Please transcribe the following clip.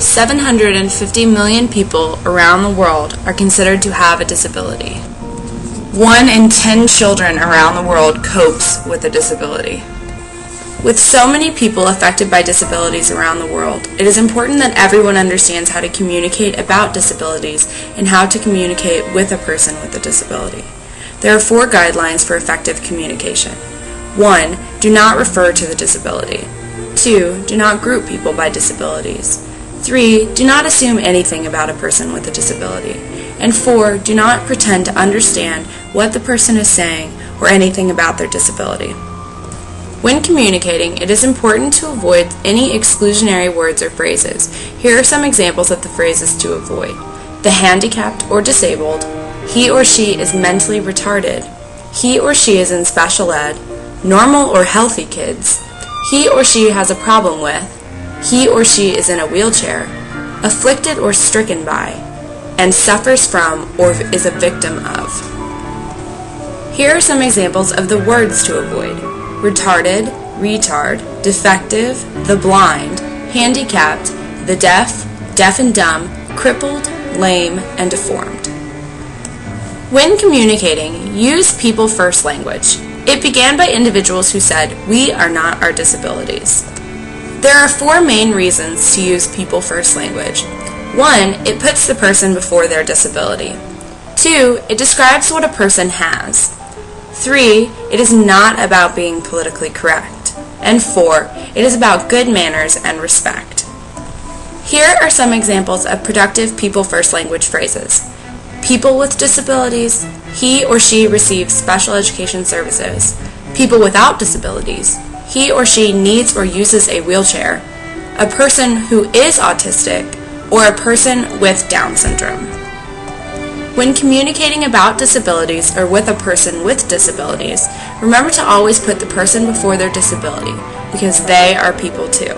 750 million people around the world are considered to have a disability. 1 in 10 children around the world copes with a disability. With so many people affected by disabilities around the world, it is important that everyone understands how to communicate about disabilities and how to communicate with a person with a disability. There are 4 guidelines for effective communication. 1. Do not refer to the disability. 2. Do not group people by disabilities. 3. Do not assume anything about a person with a disability. And 4. Do not pretend to understand what the person is saying or anything about their disability. When communicating, it is important to avoid any exclusionary words or phrases. Here are some examples of the phrases to avoid. The handicapped or disabled. He or she is mentally retarded. He or she is in special ed. Normal or healthy kids. He or she has a problem with. He or she is in a wheelchair. Afflicted or stricken by. And suffers from or is a victim of. Here are some examples of the words to avoid. Retarded, retard, defective, the blind, handicapped, the deaf, deaf and dumb, crippled, lame, and deformed. When communicating, use people-first language. It began by individuals who said, "We are not our disabilities." There are 4 main reasons to use people-first language. 1. It puts the person before their disability. 2. It describes what a person has. 3. It is not about being politically correct. And 4. It is about good manners and respect. Here are some examples of productive people-first language phrases. People with disabilities. He or she receives special education services. People without disabilities. He or she needs or uses a wheelchair. A person who is autistic, or a person with Down syndrome. When communicating about disabilities or with a person with disabilities, remember to always put the person before their disability, because they are people too.